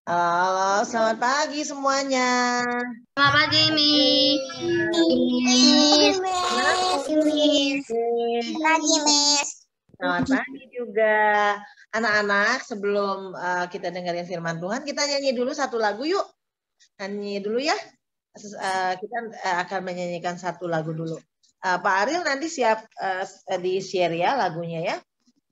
Halo, selamat pagi semuanya. Selamat pagi, Miss. Miss. Pagi, Miss. Selamat pagi juga. Anak-anak, sebelum kita dengerin firman Tuhan, kita nyanyi dulu satu lagu yuk. Nyanyi dulu ya. Kita akan menyanyikan satu lagu dulu. Pak Ariel nanti siap di-share ya lagunya ya.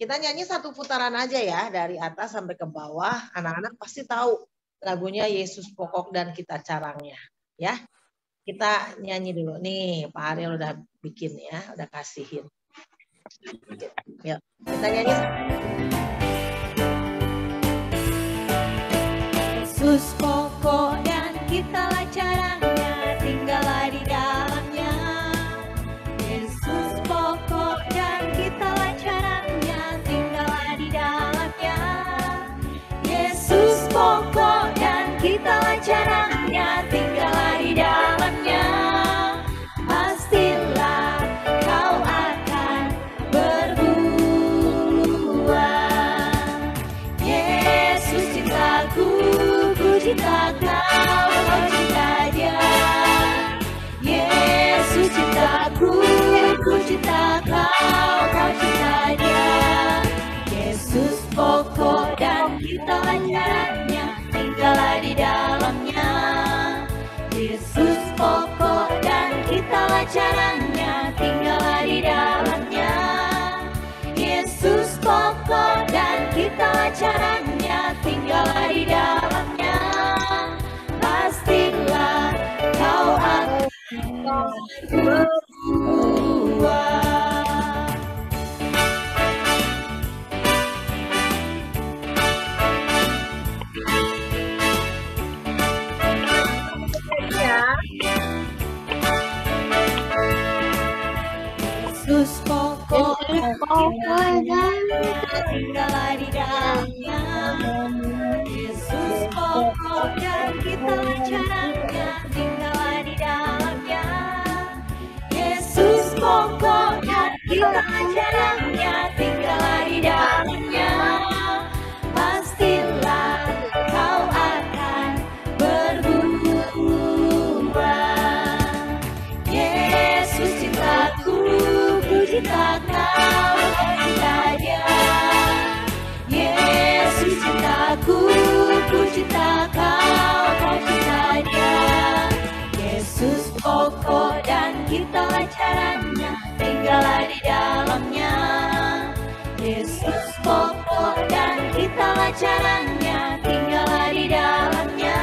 Kita nyanyi satu putaran aja ya, dari atas sampai ke bawah. Anak-anak pasti tahu lagunya Yesus Pokok dan Kita Carangnya. Ya, kita nyanyi dulu. Nih, Pak Ariel udah bikin ya, udah kasihin. Yuk, kita nyanyi. Yesus pokok dan kitalah caranya, tinggallah di dalamnya. Yesus pokok dan kitalah caranya, tinggallah di dalamnya. Yesus pokok dan kitalah caranya, tinggallah di dalamnya. Pastilah kau akan berbuah. Yesus cintaku, ku cinta kau, kau cinta dia. Yesus cintaku, ku cinta kau, kau cinta dia. Yesus pokok dan kitalah caranya, tinggallah di dalamnya. Yesus pokok dan kitalah caranya, tinggallah di dalamnya. Yesus pokok dan kitalah caranya, tinggallah di dalamnya. Pastilah kau akan berbuah. Yesus pokok dan tinggallah di dalamnya. Yesus pokok dan kitalah caranya, tinggallah di dalamnya. Yesus pokok dan kitalah caranya, tinggallah di dalamnya. Pastilah kau akan berbuah. Yesus cintaku, ku cinta kau, kau cinta dia. Yesus cintaku, ku cinta kau, kau cinta dia. Yesus pokok dan kitalah caranya, tinggallah di dalamnya. Yesus pokok dan kitalah caranya, tinggallah di dalamnya.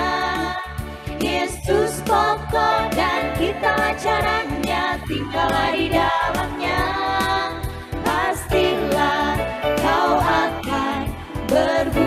Yesus pokok dan kitalah caranya, tinggallah di dalamnya. Pastilah kau akan berbuah.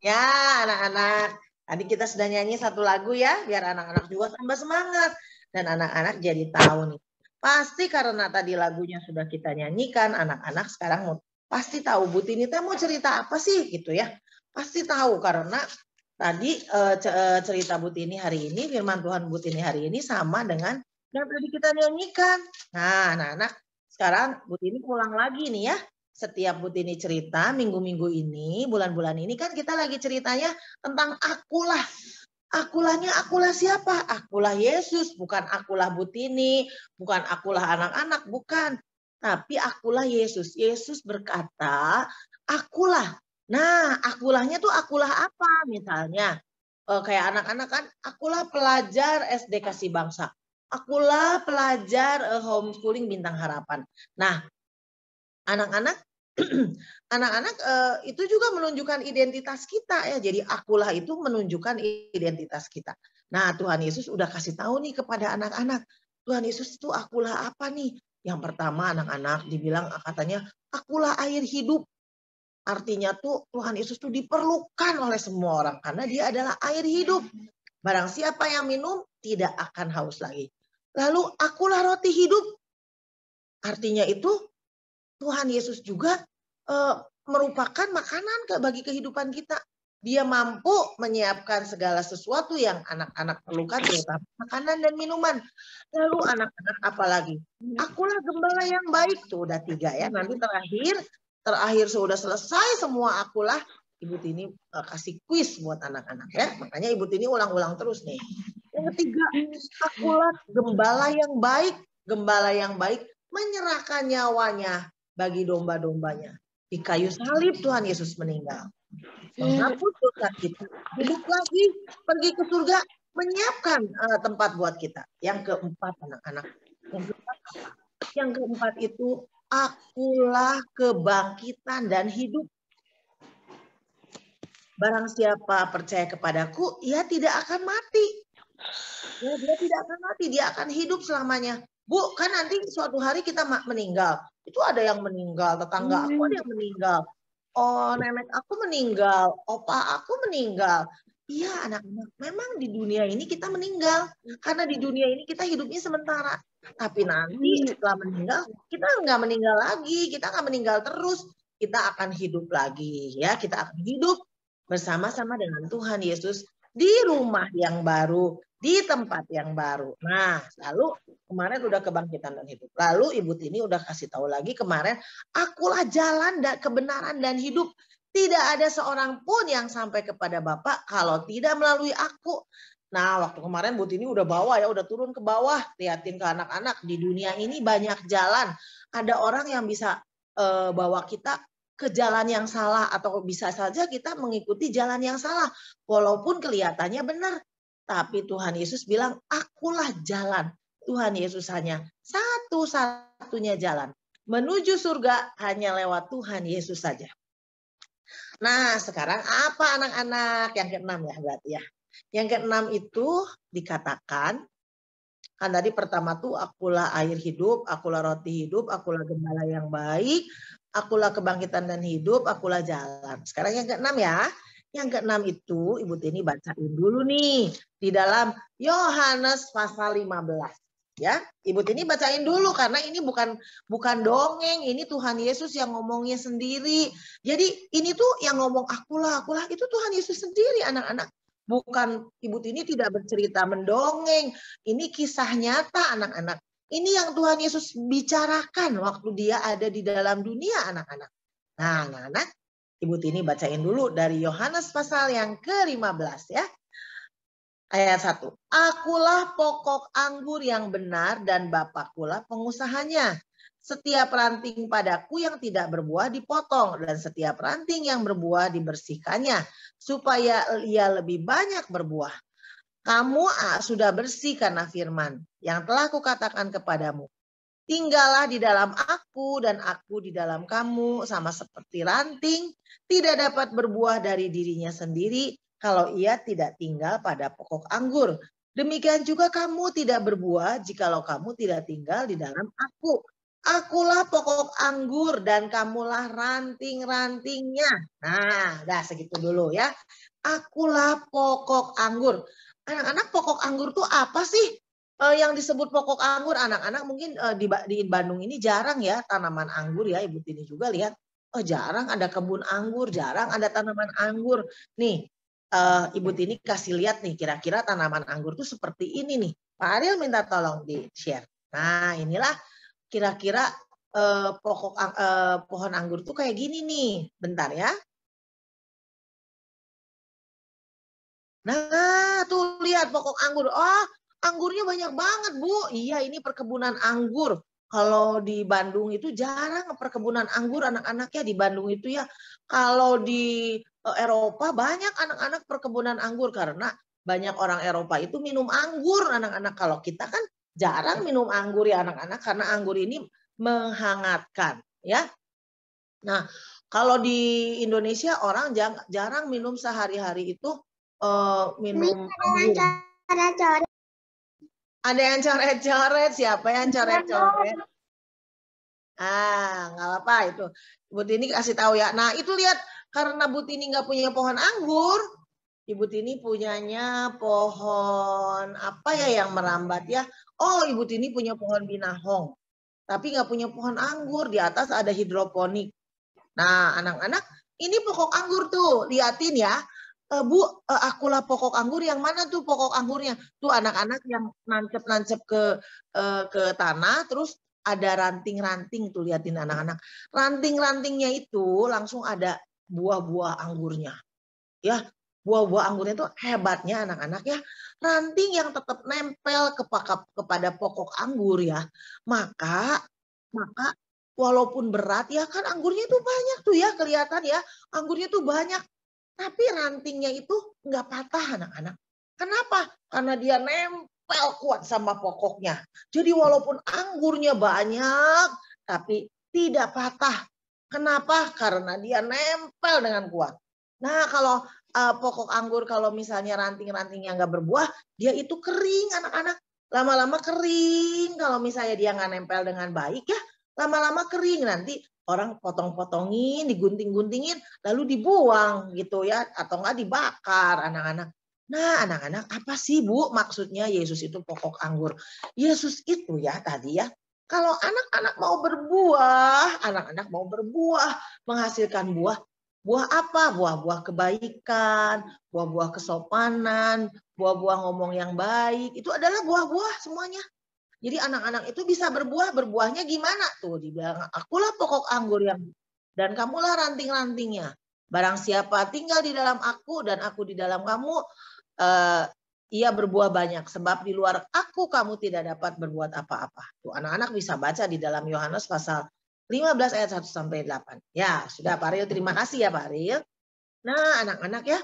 Ya, anak-anak. Tadi kita sudah nyanyi satu lagu ya, biar anak-anak juga tambah semangat. Dan anak-anak jadi tahu nih. Pasti karena tadi lagunya sudah kita nyanyikan, anak-anak sekarang pasti tahu Bu Tini teh mau cerita apa sih gitu ya. Pasti tahu karena tadi cerita Bu Tini hari ini, firman Tuhan Bu Tini hari ini sama dengan yang tadi kita nyanyikan. Nah, anak-anak sekarang Bu Tini ulang lagi nih ya. Setiap Bu Tini cerita minggu-minggu ini, bulan-bulan ini kan kita lagi ceritanya tentang akulah. Akulahnya akulah siapa? Akulah Yesus, bukan akulah Bu Tini, bukan akulah anak-anak, bukan. Tapi akulah Yesus. Yesus berkata, akulah. Nah, akulahnya tuh akulah apa? Misalnya, kayak anak-anak kan, akulah pelajar SD Kasih Bangsa. Akulah pelajar homeschooling Bintang Harapan. Nah, anak-anak anak-anak itu juga menunjukkan identitas kita ya. Jadi akulah itu menunjukkan identitas kita. Nah, Tuhan Yesus udah kasih tahu nih kepada anak-anak. Tuhan Yesus itu akulah apa nih? Yang pertama anak-anak dibilang katanya akulah air hidup. Artinya tuh Tuhan Yesus tuh diperlukan oleh semua orang karena dia adalah air hidup. Barang siapa yang minum tidak akan haus lagi. Lalu akulah roti hidup. Artinya itu Tuhan Yesus juga merupakan makanan bagi kehidupan kita. Dia mampu menyiapkan segala sesuatu yang anak-anak perlukan, terutama makanan dan minuman. Lalu anak-anak apalagi? Akulah gembala yang baik. Tuh udah 3 ya. Nanti terakhir sudah selesai semua akulah. Ibu Tini kasih kuis buat anak-anak ya. Makanya Ibu Tini ulang-ulang terus nih. Yang ketiga, akulah gembala yang baik. Gembala yang baik menyerahkan nyawanya bagi domba-dombanya. Di kayu salib Tuhan Yesus meninggal. Menghapus dosa kita, hidup lagi, pergi ke surga, menyiapkan tempat buat kita. Yang keempat anak-anak, yang keempat itu akulah kebangkitan dan hidup. Barang siapa percaya kepadaku, ia tidak akan mati. Ya, dia tidak akan mati, dia akan hidup selamanya. Bu, kan nanti suatu hari kita meninggal. Itu ada yang meninggal, tetangga aku ada yang meninggal. Oh, nenek aku meninggal, opa aku meninggal. Iya anak-anak, memang di dunia ini kita meninggal. Karena di dunia ini kita hidupnya sementara. Tapi nanti setelah meninggal, kita nggak meninggal lagi. Kita nggak meninggal terus. Kita akan hidup lagi. Ya, kita akan hidup bersama-sama dengan Tuhan Yesus di rumah yang baru, di tempat yang baru. Nah, lalu kemarin udah kebangkitan dan hidup. Lalu Ibu Tini udah kasih tahu lagi kemarin, akulah jalan dan kebenaran dan hidup. Tidak ada seorang pun yang sampai kepada Bapa kalau tidak melalui aku. Nah, waktu kemarin Bu Tini udah bawa ya, udah turun ke bawah, liatin ke anak-anak. Di dunia ini banyak jalan. Ada orang yang bisa bawa kita ke jalan yang salah, atau bisa saja kita mengikuti jalan yang salah. Walaupun kelihatannya benar. Tapi Tuhan Yesus bilang, akulah jalan. Tuhan Yesus hanya satu-satunya jalan. Menuju surga hanya lewat Tuhan Yesus saja. Nah, sekarang apa anak-anak? Yang ke-6 ya berarti ya. Yang ke-6 itu dikatakan, kan tadi pertama tuh akulah air hidup, akulah roti hidup, akulah gembala yang baik, akulah kebangkitan dan hidup, akulah jalan. Sekarang yang ke-6 ya. Yang ke-6 itu Ibu Tini bacain dulu nih di dalam Yohanes pasal 15. Ya, Ibu Tini bacain dulu karena ini bukan dongeng, ini Tuhan Yesus yang ngomongnya sendiri. Jadi ini tuh yang ngomong akulah itu Tuhan Yesus sendiri anak-anak. Bukan Ibu Tini tidak bercerita mendongeng. Ini kisah nyata anak-anak. Ini yang Tuhan Yesus bicarakan waktu dia ada di dalam dunia anak-anak. Nah anak-anak, Ibu Tini bacain dulu dari Yohanes pasal yang ke-15 ya. Ayat 1. Akulah pokok anggur yang benar dan Bapakulah pengusahanya. Setiap ranting padaku yang tidak berbuah dipotong dan setiap ranting yang berbuah dibersihkannya supaya ia lebih banyak berbuah. Kamu sudah bersih karena firman yang telah kukatakan kepadamu. Tinggallah di dalam aku dan aku di dalam kamu, sama seperti ranting tidak dapat berbuah dari dirinya sendiri kalau ia tidak tinggal pada pokok anggur. Demikian juga kamu tidak berbuah jikalau kamu tidak tinggal di dalam aku. Akulah pokok anggur dan kamulah ranting-rantingnya. Nah, udah segitu dulu ya. Akulah pokok anggur. Anak-anak, pokok anggur tuh apa sih? Yang disebut pokok anggur, anak-anak mungkin di Bandung ini jarang ya tanaman anggur ya. Ibu Tini juga lihat, oh jarang ada kebun anggur, jarang ada tanaman anggur. Nih, Ibu Tini kasih lihat nih, kira-kira tanaman anggur tuh seperti ini nih. Pak Ariel minta tolong di-share. Nah, inilah kira-kira pohon anggur tuh kayak gini nih. Bentar ya. Nah, tuh lihat pokok anggur. Oh, anggurnya banyak banget, Bu. Iya, ini perkebunan anggur. Kalau di Bandung itu jarang perkebunan anggur anak-anaknya di Bandung itu ya. Kalau di Eropa banyak anak-anak perkebunan anggur karena banyak orang Eropa itu minum anggur anak-anak. Kalau kita kan jarang minum anggur ya anak-anak karena anggur ini menghangatkan ya. Nah, kalau di Indonesia orang jarang minum sehari-hari itu minum anggur. Ada yang coret-coret, siapa yang coret-coret? Nggak apa-apa itu. Bu Tini kasih tahu ya. Nah itu lihat, karena Bu Tini nggak punya pohon anggur, Ibu Tini punyanya pohon apa ya yang merambat ya? Oh, Ibu Tini punya pohon binahong. Tapi nggak punya pohon anggur, di atas ada hidroponik. Nah anak-anak, ini pokok anggur tuh, liatin ya. Bu, akulah pokok anggur, yang mana tuh pokok anggurnya? Tuh anak-anak yang nancep-nancep ke tanah, terus ada ranting-ranting tuh, liatin anak-anak. Ranting-rantingnya itu langsung ada buah-buah anggurnya. Ya, buah-buah anggurnya itu hebatnya anak-anak ya. Ranting yang tetap nempel kepada pokok anggur ya. Maka walaupun berat ya kan anggurnya itu banyak tuh ya, kelihatan ya. Anggurnya tuh banyak. Tapi rantingnya itu nggak patah anak-anak. Kenapa? Karena dia nempel kuat sama pokoknya. Jadi walaupun anggurnya banyak, tapi tidak patah. Kenapa? Karena dia nempel dengan kuat. Nah kalau pokok anggur kalau misalnya ranting-rantingnya nggak berbuah, dia itu kering anak-anak. Lama-lama kering. Kalau misalnya dia nggak nempel dengan baik ya, lama-lama kering. Nanti orang potong-potongin, digunting-guntingin, lalu dibuang gitu ya, atau enggak dibakar anak-anak. Nah anak-anak, apa sih Bu maksudnya Yesus itu pokok anggur? Yesus itu ya tadi ya, kalau anak-anak mau berbuah, menghasilkan buah. Buah apa? Buah-buah kebaikan, buah-buah kesopanan, buah-buah ngomong yang baik. Itu adalah buah-buah semuanya. Jadi anak-anak itu bisa berbuah, berbuahnya gimana tuh? Dibilang akulah pokok anggur yang dan kamulah ranting-rantingnya. Barang siapa tinggal di dalam aku dan aku di dalam kamu, ia berbuah banyak. Sebab di luar aku kamu tidak dapat berbuat apa-apa. Tuh anak-anak bisa baca di dalam Yohanes pasal 15 ayat 1 sampai 8. Ya, sudah Pak Ril, terima kasih ya Pak Ril. Nah, anak-anak ya,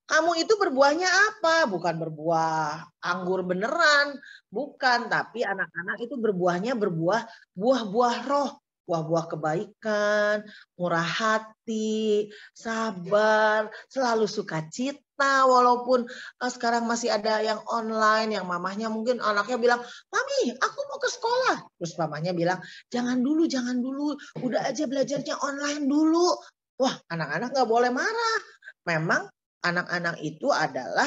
kamu itu berbuahnya apa? Bukan berbuah anggur beneran, bukan. Tapi anak-anak itu berbuahnya buah-buah roh. Buah-buah kebaikan, murah hati, sabar, selalu sukacita. Walaupun sekarang masih ada yang online, yang mamahnya mungkin anaknya bilang, Mami aku mau ke sekolah. Terus mamahnya bilang, jangan dulu, udah aja belajarnya online dulu. Wah anak-anak gak boleh marah. Memang anak-anak itu adalah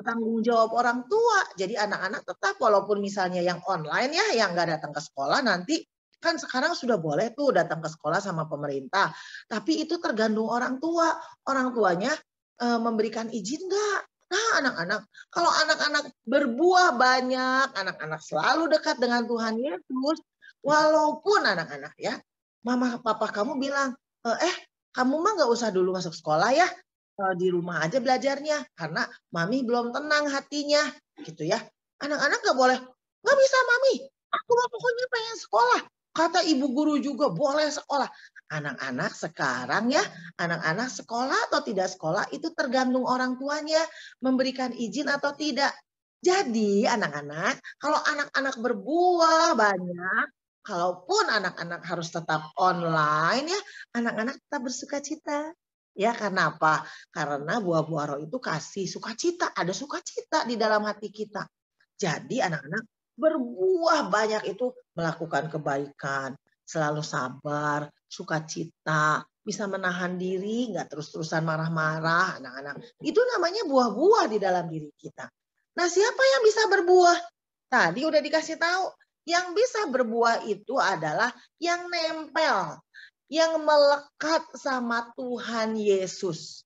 tanggung jawab orang tua. Jadi anak-anak tetap walaupun misalnya yang online ya, yang nggak datang ke sekolah nanti kan sekarang sudah boleh tuh datang ke sekolah sama pemerintah. Tapi itu tergantung orang tua. Orang tuanya memberikan izin nggak? Nah anak-anak, kalau anak-anak berbuah banyak, anak-anak selalu dekat dengan Tuhan Yesus. Walaupun anak-anak ya, mama papa kamu bilang, kamu mah nggak usah dulu masuk sekolah ya. Di rumah aja belajarnya karena mami belum tenang hatinya gitu ya. Anak-anak nggak boleh, nggak bisa mami, aku mah pokoknya pengen sekolah. Kata ibu guru juga boleh sekolah. Anak-anak sekarang ya, anak-anak sekolah atau tidak sekolah itu tergantung orang tuanya memberikan izin atau tidak. Jadi anak-anak, kalau anak-anak berbuah banyak, kalaupun anak-anak harus tetap online ya, anak-anak tetap bersukacita. Ya karena apa? Karena buah-buah roh itu kasih sukacita. Ada sukacita di dalam hati kita. Jadi anak-anak berbuah banyak itu melakukan kebaikan. Selalu sabar, sukacita. Bisa menahan diri, nggak terus-terusan marah-marah anak-anak. Itu namanya buah-buah di dalam diri kita. Nah siapa yang bisa berbuah? Tadi udah dikasih tahu. Yang bisa berbuah itu adalah yang nempel. Yang melekat sama Tuhan Yesus.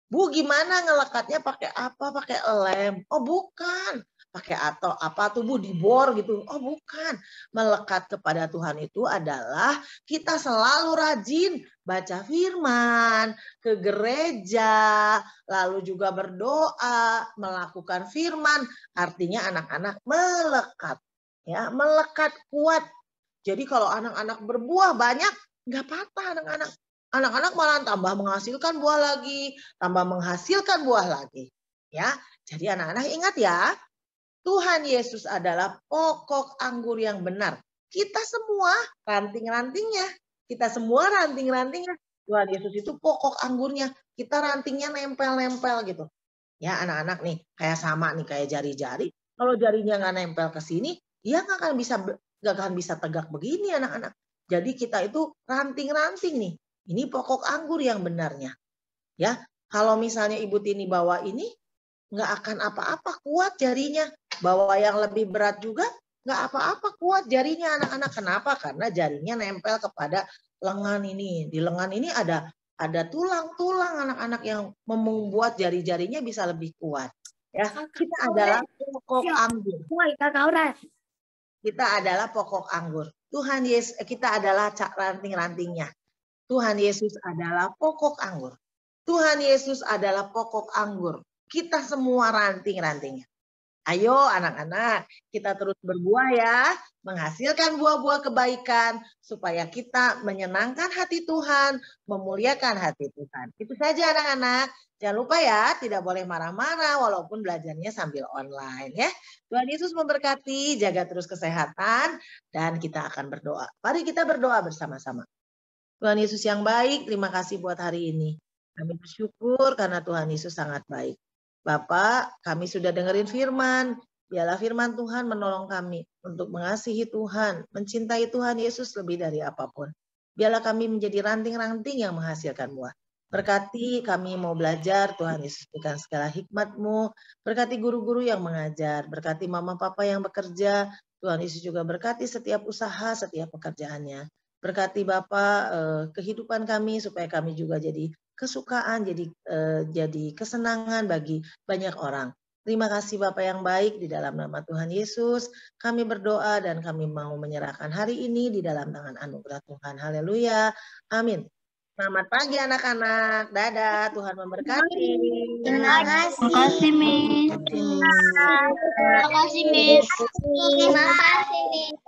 Bu gimana ngelekatnya pakai apa? Pakai lem? Oh bukan. Pakai atau apa tuh Bu dibor gitu? Oh bukan. Melekat kepada Tuhan itu adalah kita selalu rajin baca firman, ke gereja, lalu juga berdoa, melakukan firman. Artinya anak-anak melekat. Ya, melekat kuat. Jadi kalau anak-anak berbuah banyak, nggak patah anak-anak. Anak-anak malah tambah menghasilkan buah lagi, tambah menghasilkan buah lagi. Ya, jadi anak-anak ingat ya, Tuhan Yesus adalah pokok anggur yang benar. Kita semua ranting-rantingnya, Tuhan Yesus itu pokok anggurnya. Kita rantingnya nempel-nempel gitu. Ya anak-anak nih, kayak sama nih, kayak jari-jari. Kalau jarinya nggak nempel ke sini, dia nggak akan bisa tegak begini anak-anak. Jadi kita itu ranting-ranting nih. Ini pokok anggur yang benarnya. Ya, kalau misalnya Ibu Tini bawa ini, nggak akan apa-apa, kuat jarinya. Bawa yang lebih berat juga, nggak apa-apa, kuat jarinya anak-anak. Kenapa? Karena jarinya nempel kepada lengan ini. Di lengan ini ada ada tulang-tulang anak-anak yang membuat jari-jarinya bisa lebih kuat. Ya, kita adalah pokok anggur. Kita adalah pokok anggur. Tuhan Yesus, kita adalah ranting-rantingnya. Tuhan Yesus adalah pokok anggur. Tuhan Yesus adalah pokok anggur. Kita semua ranting-rantingnya. Ayo anak-anak, kita terus berbuah ya, menghasilkan buah-buah kebaikan supaya kita menyenangkan hati Tuhan, memuliakan hati Tuhan. Itu saja anak-anak. Jangan lupa ya, tidak boleh marah-marah walaupun belajarnya sambil online ya. Tuhan Yesus memberkati, jaga terus kesehatan, dan kita akan berdoa. Mari kita berdoa bersama-sama. Tuhan Yesus yang baik, terima kasih buat hari ini. Kami bersyukur karena Tuhan Yesus sangat baik. Bapak, kami sudah dengerin firman. Biarlah firman Tuhan menolong kami untuk mengasihi Tuhan, mencintai Tuhan Yesus lebih dari apapun. Biarlah kami menjadi ranting-ranting yang menghasilkan buah. Berkati kami mau belajar, Tuhan Yesus berikan segala hikmat-Mu. Berkati guru-guru yang mengajar, berkati mama papa yang bekerja. Tuhan Yesus juga berkati setiap usaha, setiap pekerjaannya. Berkati Bapak kehidupan kami supaya kami juga jadi kesukaan, jadi kesenangan bagi banyak orang. Terima kasih Bapak yang baik, di dalam nama Tuhan Yesus kami berdoa dan kami mau menyerahkan hari ini di dalam tangan anugerah Tuhan. Haleluya. Amin. Selamat pagi anak-anak. Dadah, Tuhan memberkati. Terima kasih, Miss. Terima kasih, Miss. Terima kasih, Miss. Terima kasih, Miss.